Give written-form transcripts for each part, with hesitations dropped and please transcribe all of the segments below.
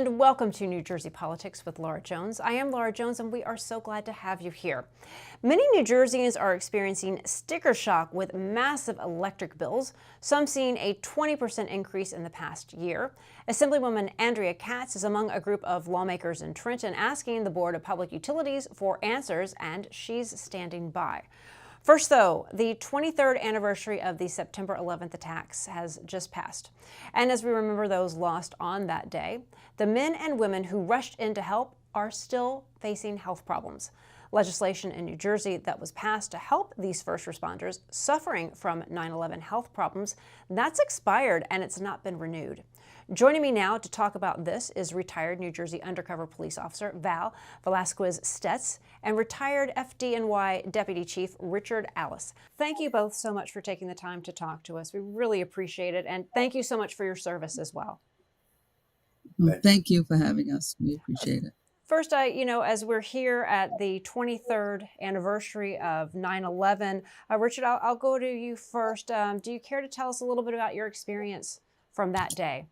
and welcome to New Jersey Politics with Laura Jones. I am Laura Jones, and we are so glad to have you here. Many New Jerseyans are experiencing sticker shock with massive electric bills, some seeing a 20% increase in the past year. Assemblywoman Andrea Katz is among a group of lawmakers in Trenton asking the Board of Public Utilities for answers, and she's standing by. First, though, the 23rd anniversary of the September 11th attacks has just passed. And as we remember those lost on that day, the men and women who rushed in to help are still facing health problems. Legislation in New Jersey that was passed to help these first responders suffering from 9/11 health problems, that's expired and it's not been renewed. Joining me now to talk about this is retired New Jersey undercover police officer Val Velazquez-Stetz and retired FDNY Deputy Chief Richard Alice. Thank you both so much for taking the time to talk to us. We really appreciate it, and thank you so much for your service as well. Well, thank you for having us. We appreciate it. First, as we're here at the 23rd anniversary of 9/11, Richard, I'll go to you first. Do you care to tell us a little bit about your experience from that day?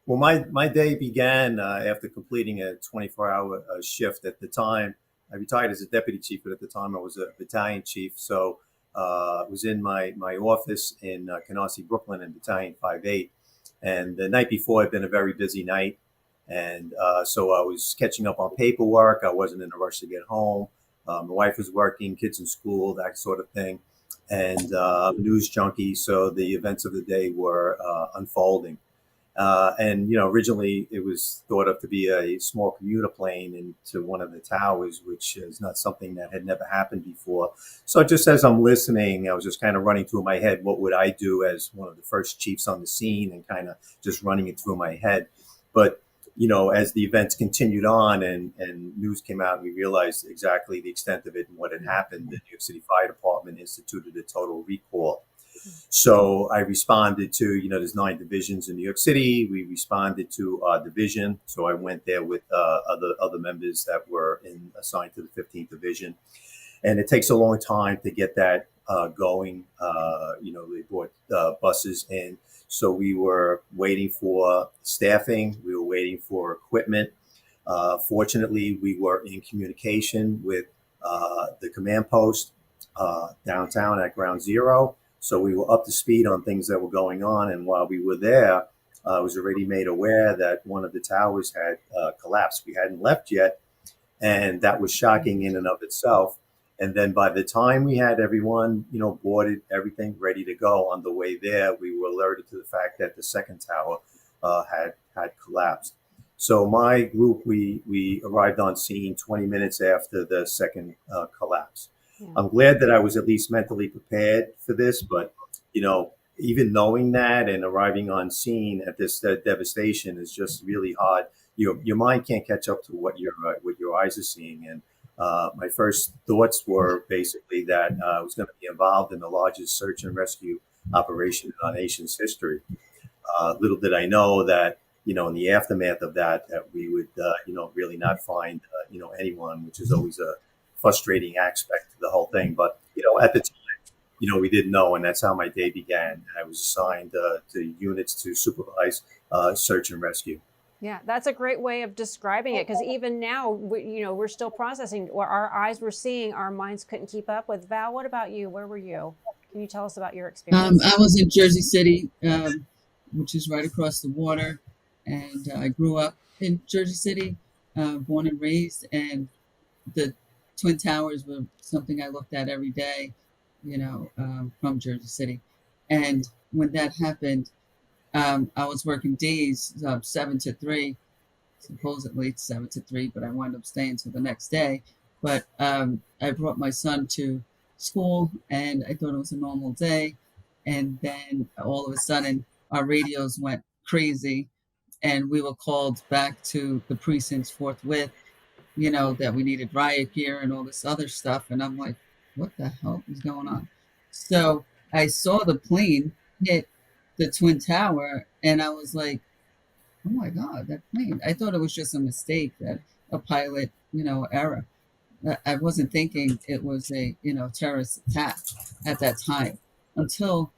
Well, my day began after completing a 24-hour shift. At the time, I retired as a deputy chief, but at the time I was a battalion chief. So I was in my office in Canarsie, Brooklyn, in Battalion 5-8. And the night before had been a very busy night. And so I was catching up on paperwork. I wasn't in a rush to get home. My wife was working, kids in school, that sort of thing. And I'm a news junkie, so the events of the day were unfolding. Originally it was thought of to be a small commuter plane into one of the towers, which is not something that had never happened before. So just as I'm listening, I was just kind of running through my head, what would I do as one of the first chiefs on the scene, and kind of just running it through my head. But, as the events continued on and news came out, we realized exactly the extent of it and what had happened. The New York City Fire Department instituted a total recall. So I responded to, there's 9 divisions in New York City. We responded to our division. So I went there with other members that were assigned to the 15th Division. And it takes a long time to get that going. They brought buses in. So we were waiting for staffing. We were waiting for equipment. Fortunately, we were in communication with the command post downtown at Ground Zero. So we were up to speed on things that were going on. And while we were there, I was already made aware that one of the towers had collapsed. We hadn't left yet. And that was shocking in and of itself. And then by the time we had everyone, boarded, everything ready to go on the way there, we were alerted to the fact that the second tower had collapsed. So my group, we arrived on scene 20 minutes after the second collapse. Yeah. I'm glad that I was at least mentally prepared for this, but, even knowing that and arriving on scene at this devastation is just really hard. Your mind can't catch up to what your eyes are seeing. And my first thoughts were basically that I was going to be involved in the largest search and rescue operation in our nation's history. Little did I know that, in the aftermath of that we would, really not find, anyone, which is always a frustrating aspect to the whole thing. But, at the time, we didn't know, and that's how my day began. I was assigned to units to supervise search and rescue. Yeah, that's a great way of describing it, because even now, we're still processing. What our eyes were seeing, our minds couldn't keep up with. Val, what about you? Where were you? Can you tell us about your experience? I was in Jersey City, which is right across the water. And I grew up in Jersey City, born and raised. And the Twin Towers were something I looked at every day, from Jersey City. And when that happened, I was working days, 7 to 3, supposedly 7 to 3, but I wound up staying till the next day. But I brought my son to school, and I thought it was a normal day. And then all of a sudden, our radios went crazy, and we were called back to the precincts forthwith, that we needed riot gear and all this other stuff. And I'm like, what the hell is going on? So I saw the plane hit the Twin Tower, and I was like, oh my God, that plane. I thought it was just a mistake, that a pilot, error. I wasn't thinking it was a, terrorist attack at that time until,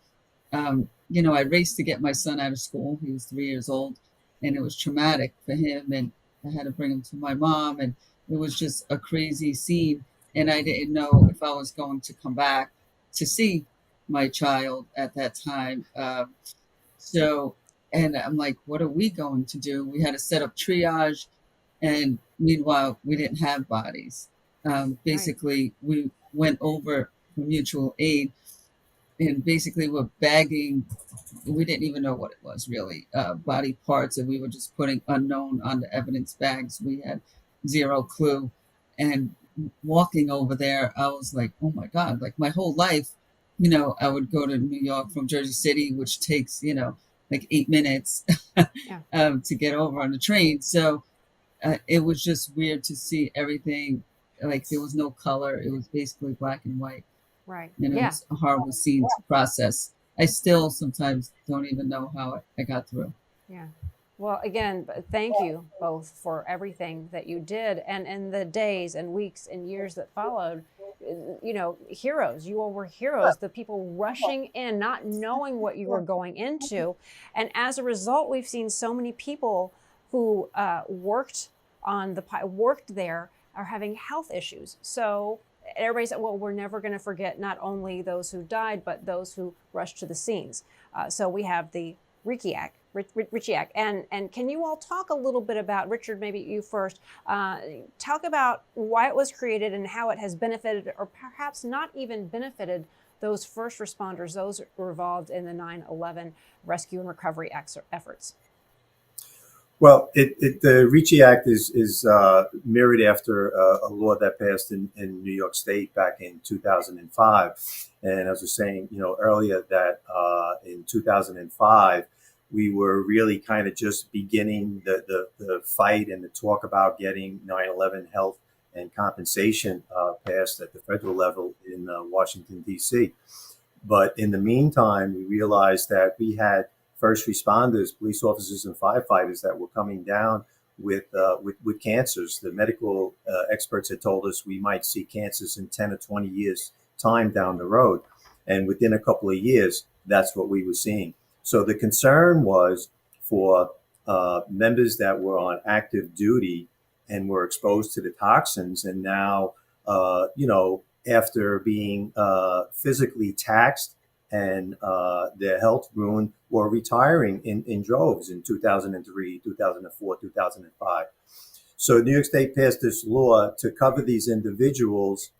I raced to get my son out of school. He was 3 years old. and it was traumatic for him. And I had to bring him to my mom, and it was just a crazy scene. And I didn't know if I was going to come back to see my child at that time. So, and I'm like, what are we going to do? We had to set up triage, and meanwhile, we didn't have bodies. Right. Basically, we went over for mutual aid, and basically we're bagging, we didn't even know what it was really, body parts, and we were just putting unknown on the evidence bags. We had zero clue. And walking over there, I was like, oh my God, like my whole life, I would go to New York from Jersey City, which takes, like 8 minutes Yeah. to get over on the train. So it was just weird to see everything. Like there was no color. It was basically black and white. Right. And it Yeah. was a horrible scene to process. I still sometimes don't even know how I got through. Yeah. Well, again, thank you both for everything that you did, and in the days and weeks and years that followed. Heroes. You all were heroes. The people rushing in, not knowing what you were going into, and as a result, we've seen so many people who worked there are having health issues. So everybody said, well, we're never going to forget not only those who died, but those who rushed to the scenes. So we have the Ritchie Act. And can you all talk a little bit about, Richard, maybe you first, talk about why it was created and how it has benefited, or perhaps not even benefited, those first responders, those who were involved in the 9/11 rescue and recovery efforts? Well, the Ricci Act is mirrored after a law that passed in New York State back in 2005. And as I was saying, earlier, that in 2005, we were really kind of just beginning the fight and the talk about getting 9/11 health and compensation passed at the federal level in Washington, D.C. But in the meantime, we realized that we had first responders, police officers, and firefighters that were coming down with cancers. The medical experts had told us we might see cancers in 10 or 20 years time down the road, and within a couple of years, that's what we were seeing. So the concern was for members that were on active duty and were exposed to the toxins, and now, after being physically taxed and their health ruined, were retiring in droves in 2003, 2004, 2005. So New York State passed this law to cover these individuals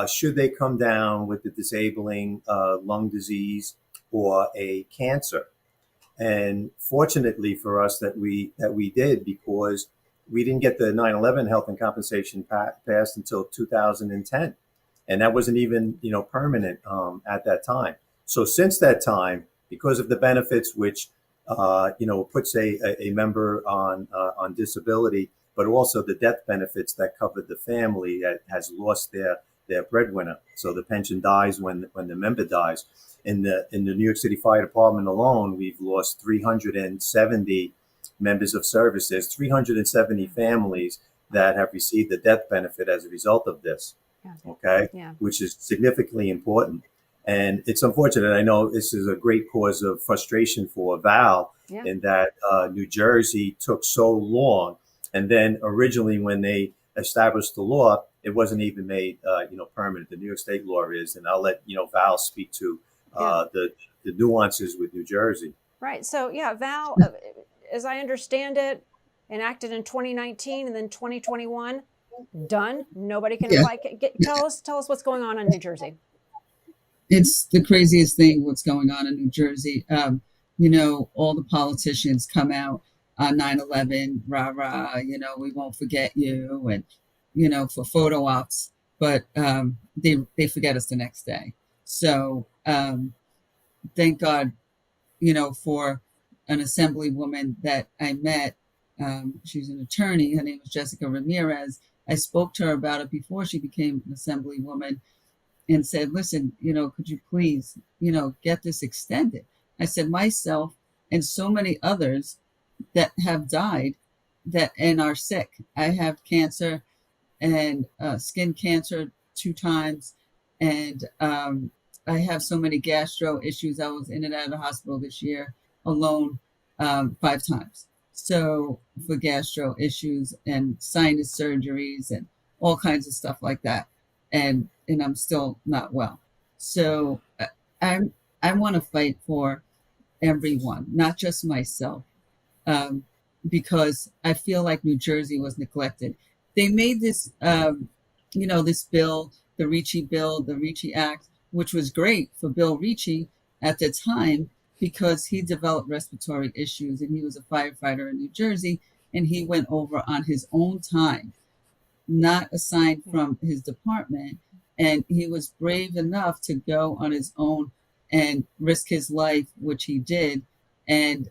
should they come down with the disabling lung disease or a cancer. And fortunately for us that we did, because we didn't get the 9/11 health and compensation passed until 2010, and that wasn't even permanent at that time. So since that time, because of the benefits, which puts a member on disability, but also the death benefits that covered the family that has lost their breadwinner. So the pension dies when the member dies. In the New York City Fire Department alone, we've lost 370 members of service. There's 370 families that have received the death benefit as a result of this. Yeah. Okay, Yeah. which is significantly important. And it's unfortunate. I know this is a great cause of frustration for Val, Yeah. in that New Jersey took so long. And then originally, when they established the law, it wasn't even made permanent. The New York State law is, and I'll let Val speak to the nuances with New Jersey. Right. So, yeah, Val, as I understand it, enacted in 2019 and then 2021, done. Nobody can Yeah. apply. Tell us what's going on in New Jersey. It's the craziest thing what's going on in New Jersey. All the politicians come out on 9/11, rah, rah, we won't forget you, and, for photo ops, but they forget us the next day. So thank God, for an assemblywoman that I met. She's an attorney. Her name is Jessica Ramirez. I spoke to her about it before she became an assemblywoman, and said, listen, could you please, get this extended? I said, myself and so many others that have died and are sick. I have cancer and skin cancer 2 times. And I have so many gastro issues. I was in and out of the hospital this year alone 5 times. So for gastro issues and sinus surgeries and all kinds of stuff like that. And I'm still not well. So I'm I want to fight for everyone, not just myself, um, because I feel like New Jersey was neglected. They made this, this bill, the Ricci bill, the Ricci Act, which was great for Bill Ricci at the time because he developed respiratory issues and he was a firefighter in New Jersey and he went over on his own time, not assigned from his department. And he was brave enough to go on his own and risk his life, which he did. And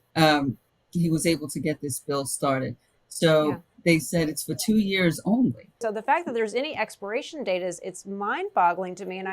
he was able to get this bill started. So they said it's for 2 years only. So the fact that there's any expiration date it's mind-boggling to me. And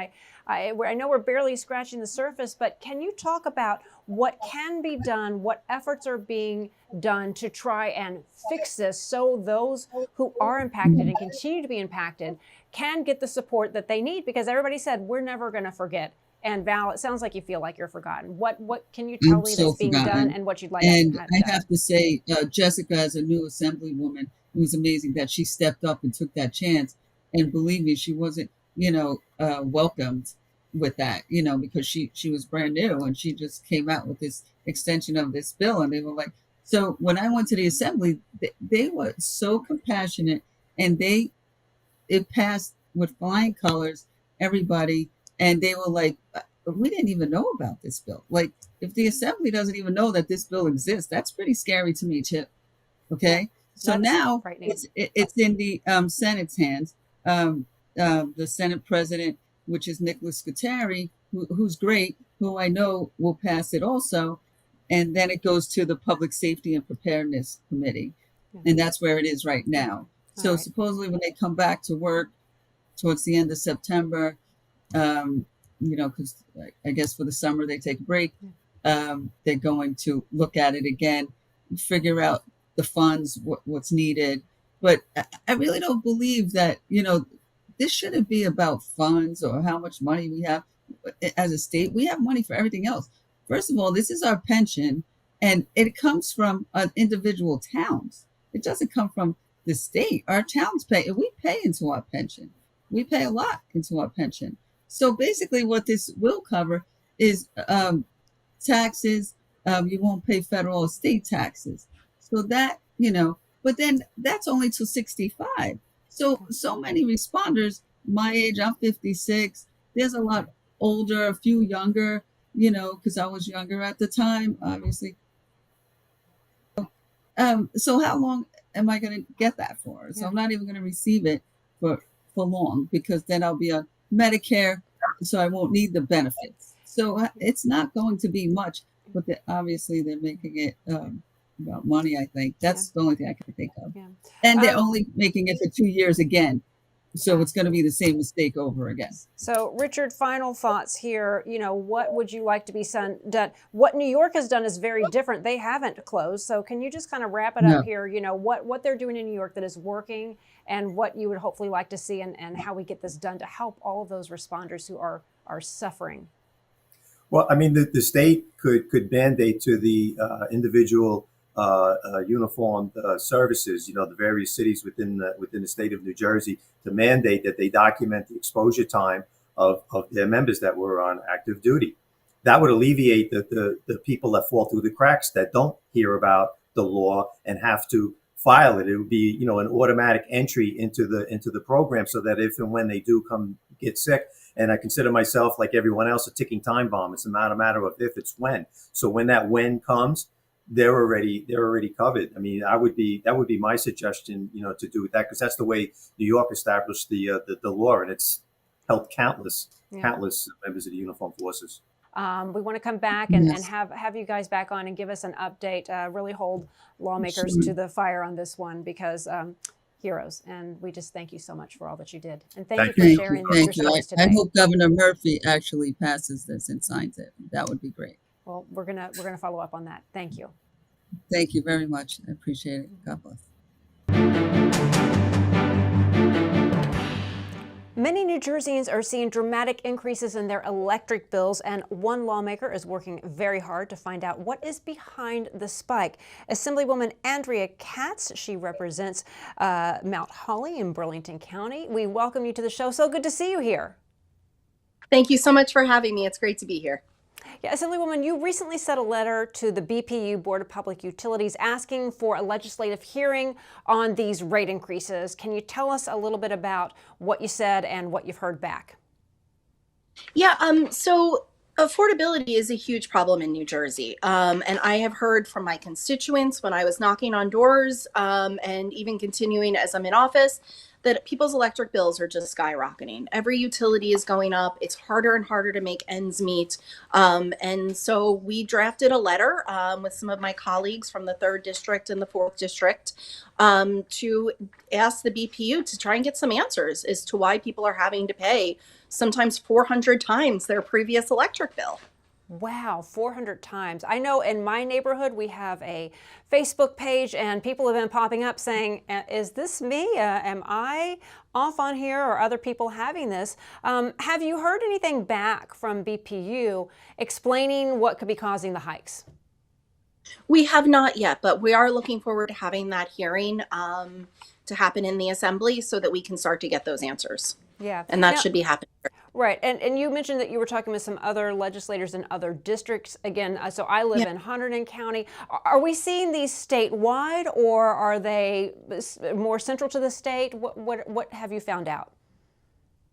I know we're barely scratching the surface, but can you talk about what can be done, what efforts are being done to try and fix this so those who are impacted and continue to be impacted can get the support that they need? Because everybody said, we're never going to forget. And Val, it sounds like you feel like you're forgotten. What can you tell me that's being done and what you'd like to have done? And I have to say, Jessica, as a new Assemblywoman, it was amazing that she stepped up and took that chance. And believe me, she wasn't, welcomed with that, because she was brand new and she just came out with this extension of this bill. And they were like, so when I went to the Assembly, they were so compassionate and it passed with flying colors, everybody. And they were like, we didn't even know about this bill. Like, if the Assembly doesn't even know that this bill exists, that's pretty scary to me, Chip. Okay. So that's now it's in the Senate's hands. The Senate president, which is Nicholas Scutari, who's great, who I know will pass it also. And then it goes to the Public Safety and Preparedness Committee. And that's where it is right now. So supposedly when they come back to work towards the end of September, because I guess for the summer they take a break, they're going to look at it again, figure out the funds, what's needed. But I really don't believe that, this shouldn't be about funds or how much money we have. As a state, we have money for everything else. First of all, this is our pension, and it comes from individual towns. It doesn't come from the state. Our towns pay, and we pay into our pension. We pay a lot into our pension. So basically what this will cover is taxes. You won't pay federal or state taxes. So that, but then that's only to 65. So many responders, my age, I'm 56. There's a lot older, a few younger, because I was younger at the time, obviously. So how long am I going to get that for? So I'm not even going to receive it for long, because then I'll be on Medicare, so I won't need the benefits. So it's not going to be much, but obviously they're making it about money, I think. That's the only thing I can think of. And they're only making it for 2 years again. So it's going to be the same mistake over again. So, Richard, final thoughts here. What would you like to be done? What New York has done is very different. They haven't closed. So can you just kind of wrap it up here? What they're doing in New York that is working and what you would hopefully like to see and how we get this done to help all of those responders who are suffering? Well, I mean, the state could mandate to the individual uniformed services, the various cities within the state of New Jersey, to mandate that they document the exposure time of their members that were on active duty. That would alleviate the people that fall through the cracks, that don't hear about the law and have to file it. It would be, an automatic entry into the program, so that if and when they do come get sick, and I consider myself, like everyone else, a ticking time bomb. It's not a matter of if, it's when. So when that when comes, they're already covered. I mean, that would be my suggestion, to do that, because that's the way New York established the law, and it's helped countless members of the uniformed forces. We want to come back and have you guys back on and give us an update, really hold lawmakers to the fire on this one, because heroes. And we just thank you so much for all that you did. And thank you for sharing your stories today. I hope Governor Murphy actually passes this and signs it. That would be great. Well, we're gonna follow up on that. Thank you. Thank you very much. I appreciate it. God bless. Many New Jerseyans are seeing dramatic increases in their electric bills, and one lawmaker is working very hard to find out what is behind the spike. Assemblywoman Andrea Katz, she represents Mount Holly in Burlington County. We welcome you to the show. So good to see you here. Thank you so much for having me. It's great to be here. Yeah, Assemblywoman, you recently sent a letter to the BPU Board of Public Utilities asking for a legislative hearing on these rate increases. Can you tell us a little bit about what you said and what you've heard back? Yeah, so affordability is a huge problem in New Jersey. And I have heard from my constituents when I was knocking on doors and even continuing as I'm in office that people's electric bills are just skyrocketing. Every utility is going up. It's harder and harder to make ends meet. And so we drafted a letter with some of my colleagues from the 3rd District and the 4th District to ask the BPU to try and get some answers as to why people are having to pay sometimes 400 times their previous electric bill. Wow, 400 times. I know in my neighborhood we have a Facebook page and people have been popping up saying, is this me? Am I off on here, or other people having this? Have you heard anything back from BPU explaining what could be causing the hikes? We have not yet, but we are looking forward to having that hearing to happen in the Assembly so that we can start to get those answers. Yeah. And that should be happening. Right. And you mentioned that you were talking with some other legislators in other districts. Again, so I live in Hunterdon County. Are we seeing these statewide, or are they more central to the state? What have you found out?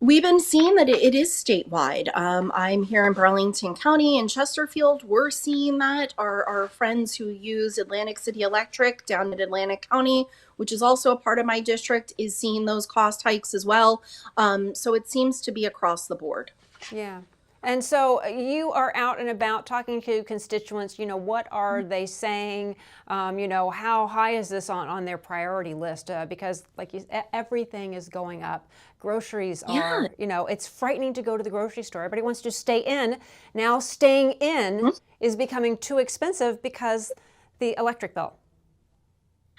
We've been seeing that it is statewide. I'm here in Burlington County and Chesterfield. We're seeing that. Our friends who use Atlantic City Electric down in Atlantic County, which is also a part of my district, is seeing those cost hikes as well. So it seems to be across the board. Yeah. And so you are out and about talking to constituents. What are they saying? How high is this on their priority list? Because like everything is going up. Groceries are, it's frightening to go to the grocery store. Everybody wants to stay in. Now staying in is becoming too expensive because the electric bill.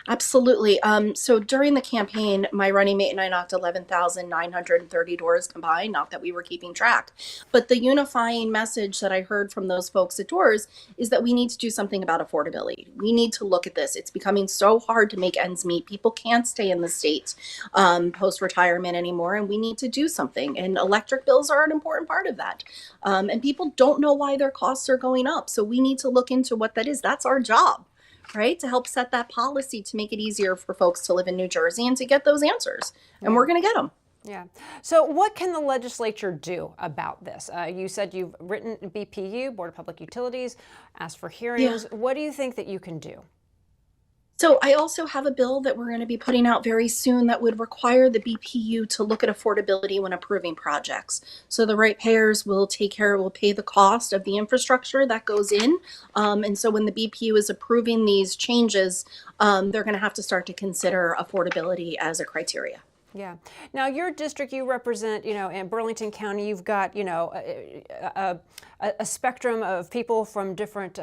Absolutely. So during the campaign, my running mate and I knocked 11,930 doors combined, not that we were keeping track. But the unifying message that I heard from those folks at doors is that we need to do something about affordability. We need to look at this. It's becoming so hard to make ends meet. People can't stay in the state post-retirement anymore, and we need to do something. And electric bills are an important part of that. And people don't know why their costs are going up. So we need to look into what that is. That's our job. Right? To help set that policy to make it easier for folks to live in New Jersey and to get those answers. And we're going to get them. Yeah. So what can the legislature do about this? You said you've written BPU, Board of Public Utilities, asked for hearings. Yeah. What do you think that you can do? So I also have a bill that we're going to be putting out very soon that would require the BPU to look at affordability when approving projects. So the ratepayers will pay the cost of the infrastructure that goes in. And so when the BPU is approving these changes, they're going to have to start to consider affordability as a criteria. Yeah. Now, your district, you represent, in Burlington County, you've got, a spectrum of people from different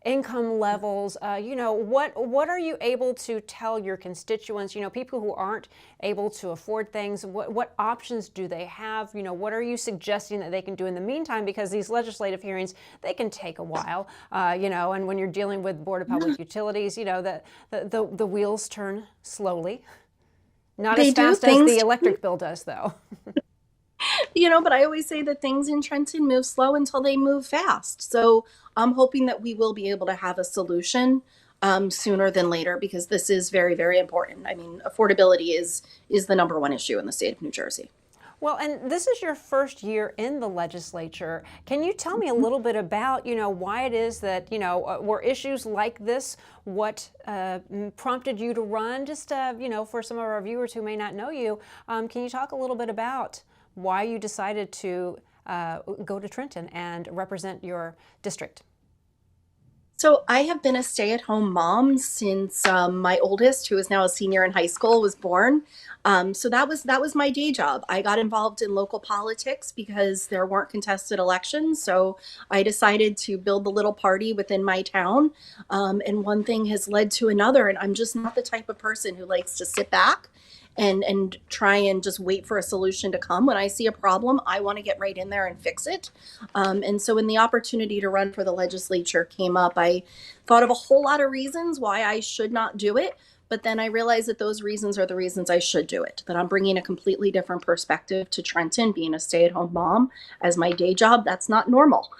income levels. What are you able to tell your constituents, people who aren't able to afford things? What options do they have? What are you suggesting that they can do in the meantime? Because these legislative hearings, they can take a while, and when you're dealing with Board of Public Utilities, the wheels turn slowly. Not as fast as the electric bill does, though. But I always say that things in Trenton move slow until they move fast. So I'm hoping that we will be able to have a solution sooner than later, because this is very, very important. I mean, affordability is the number 1 issue in the state of New Jersey. Well, and this is your first year in the legislature. Can you tell me a little bit about, why it is that, were issues like this what prompted you to run? Just, for some of our viewers who may not know you, can you talk a little bit about why you decided to go to Trenton and represent your district? So I have been a stay-at-home mom since my oldest, who is now a senior in high school, was born. So that was my day job. I got involved in local politics because there weren't contested elections. So I decided to build the little party within my town. And one thing has led to another. And I'm just not the type of person who likes to sit back and try and just wait for a solution to come. When I see a problem, I want to get right in there and fix it. And so when the opportunity to run for the legislature came up, I thought of a whole lot of reasons why I should not do it. But then I realized that those reasons are the reasons I should do it, that I'm bringing a completely different perspective to Trenton, being a stay-at-home mom as my day job. That's not normal.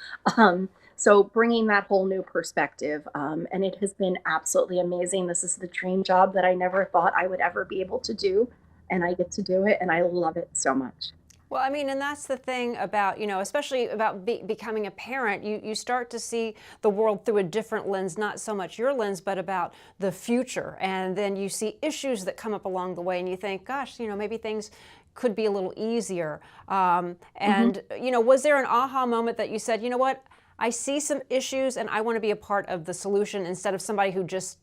So bringing that whole new perspective, and it has been absolutely amazing. This is the dream job that I never thought I would ever be able to do, and I get to do it, and I love it so much. Well, I mean, and that's the thing about, especially about becoming a parent, you start to see the world through a different lens, not so much your lens, but about the future. And then you see issues that come up along the way and you think, gosh, maybe things could be a little easier. Was there an aha moment that you said, you know what? I see some issues and I want to be a part of the solution instead of somebody who just,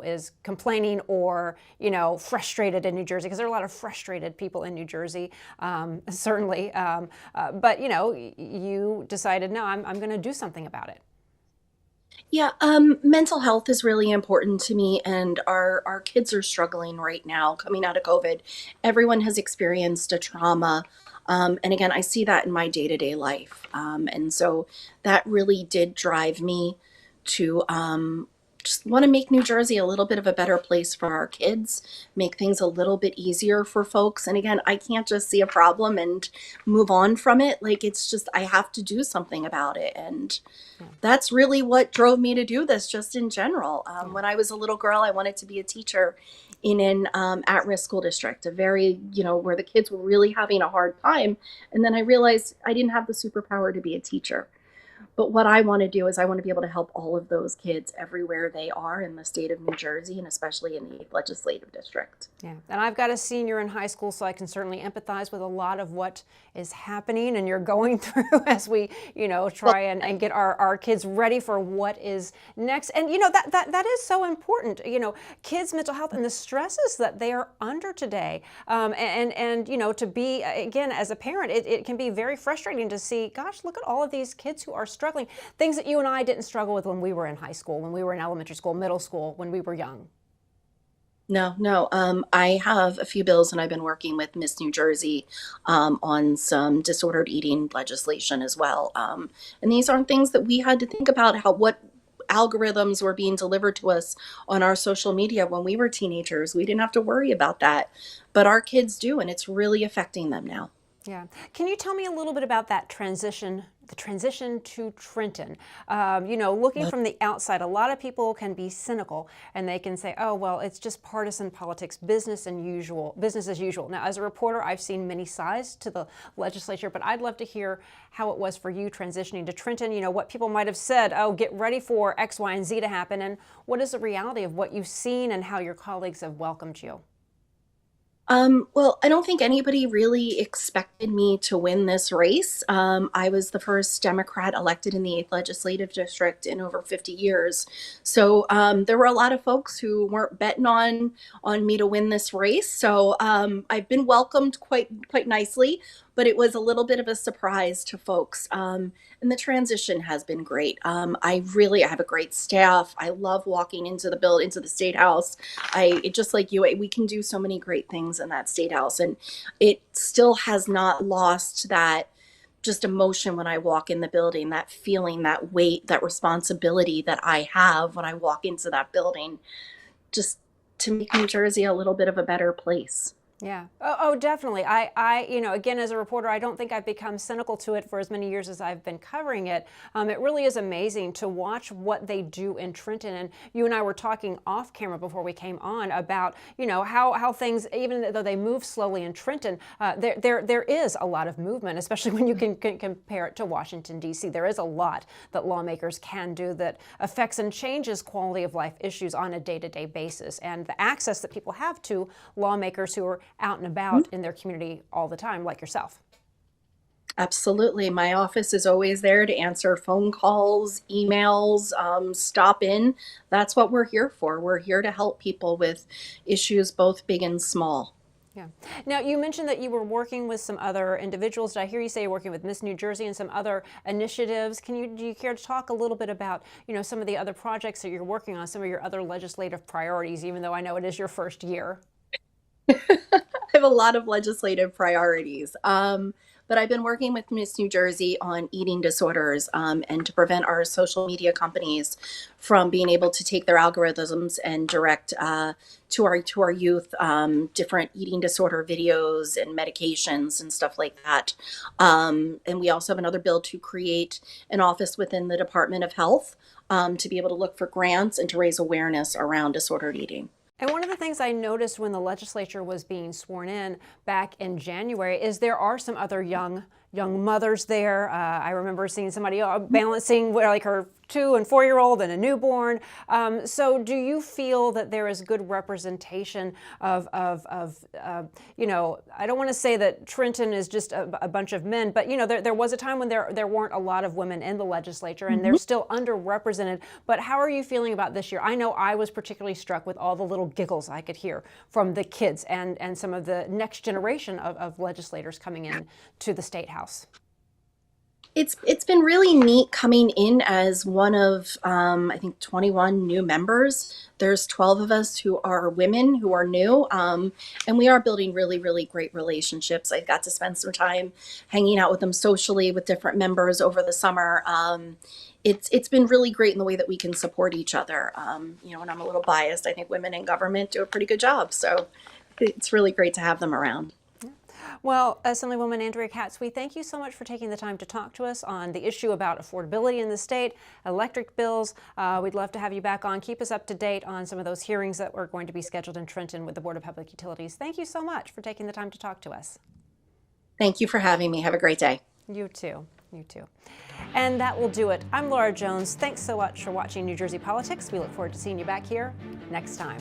is complaining or, frustrated in New Jersey, because there are a lot of frustrated people in New Jersey, certainly. But, you decided, no, I'm going to do something about it. Yeah, mental health is really important to me, and our kids are struggling right now coming out of COVID. Everyone has experienced a trauma. And again, I see that in my day-to-day life. And so that really did drive me to just want to make New Jersey a little bit of a better place for our kids, make things a little bit easier for folks. And again, I can't just see a problem and move on from it. Like, it's just, I have to do something about it. And that's really what drove me to do this, just in general. When I was a little girl, I wanted to be a teacher in an at-risk school district, a very, where the kids were really having a hard time. And then I realized I didn't have the superpower to be a teacher. But what I want to do is I want to be able to help all of those kids everywhere they are in the state of New Jersey, and especially in the 8th legislative district. Yeah, and I've got a senior in high school, so I can certainly empathize with a lot of what is happening and you're going through as we, try and get our kids ready for what is next. And, that is so important, kids' mental health and the stresses that they are under today. And to be, again, as a parent, it can be very frustrating to see, gosh, look at all of these kids who are struggling, things that you and I didn't struggle with when we were in high school, when we were in elementary school, middle school, when we were young. No. I have a few bills, and I've been working with Miss New Jersey on some disordered eating legislation as well. And these aren't things that we had to think about, what algorithms were being delivered to us on our social media when we were teenagers. We didn't have to worry about that, but our kids do, and it's really affecting them now. Yeah. Can you tell me a little bit about that transition, the transition to Trenton? Looking from the outside, a lot of people can be cynical and they can say, oh, well, it's just partisan politics, business as usual. Now, as a reporter, I've seen many sides to the legislature, but I'd love to hear how it was for you transitioning to Trenton, what people might have said, oh, get ready for X, Y, and Z to happen, and what is the reality of what you've seen and how your colleagues have welcomed you? Well, I don't think anybody really expected me to win this race. I was the first Democrat elected in the 8th legislative district in over 50 years. So there were a lot of folks who weren't betting on me to win this race. So I've been welcomed quite nicely, but it was a little bit of a surprise to folks. And the transition has been great. I have a great staff. I love walking into the State House. Just like you, we can do so many great things in that State House, and it still has not lost that just emotion when I walk in the building, that feeling, that weight, that responsibility that I have when I walk into that building, just to make New Jersey a little bit of a better place. Yeah. Oh, definitely. I again, as a reporter, I don't think I've become cynical to it for as many years as I've been covering it. It really is amazing to watch what they do in Trenton. And you and I were talking off camera before we came on about, how things, even though they move slowly in Trenton, there is a lot of movement, especially when you can compare it to Washington, D.C. There is a lot that lawmakers can do that affects and changes quality of life issues on a day-to-day basis. And the access that people have to lawmakers who are out and about in their community all the time, like yourself. Absolutely. My office is always there to answer phone calls, emails, stop in. That's what we're here for. We're here to help people with issues both big and small. Yeah. Now, you mentioned that you were working with some other individuals. Did I hear you say you're working with Miss New Jersey and some other initiatives? Do you care to talk a little bit about, some of the other projects that you're working on, some of your other legislative priorities, even though I know it is your first year? I have a lot of legislative priorities. But I've been working with Miss New Jersey on eating disorders, and to prevent our social media companies from being able to take their algorithms and direct to our youth different eating disorder videos and medications and stuff like that. And we also have another bill to create an office within the Department of Health to be able to look for grants and to raise awareness around disordered eating. And one of the things I noticed when the legislature was being sworn in back in January is there are some other young mothers there. I remember seeing somebody balancing like her 2- and 4-year-old and a newborn. So do you feel that there is good representation of you know, I don't want to say that Trenton is just a bunch of men, but you know, there was a time when there weren't a lot of women in the legislature, and they're still underrepresented. But how are you feeling about this year? I know I was particularly struck with all the little giggles I could hear from the kids and some of the next generation of legislators coming in to the State House. It's been really neat coming in as one of I think 21 new members. There's 12 of us who are women who are new, and we are building really great relationships. I got to spend some time hanging out with them socially with different members over the summer. It's been really great in the way that we can support each other. You know, and I'm a little biased. I think women in government do a pretty good job, so it's really great to have them around. Well, Assemblywoman Andrea Katz, we thank you so much for taking the time to talk to us on the issue about affordability in the state, electric bills. We'd love to have you back on. Keep us up to date on some of those hearings that are going to be scheduled in Trenton with the Board of Public Utilities. Thank you so much for taking the time to talk to us. Thank you for having me. Have a great day. You too. You too. And that will do it. I'm Laura Jones. Thanks so much for watching New Jersey Politics. We look forward to seeing you back here next time.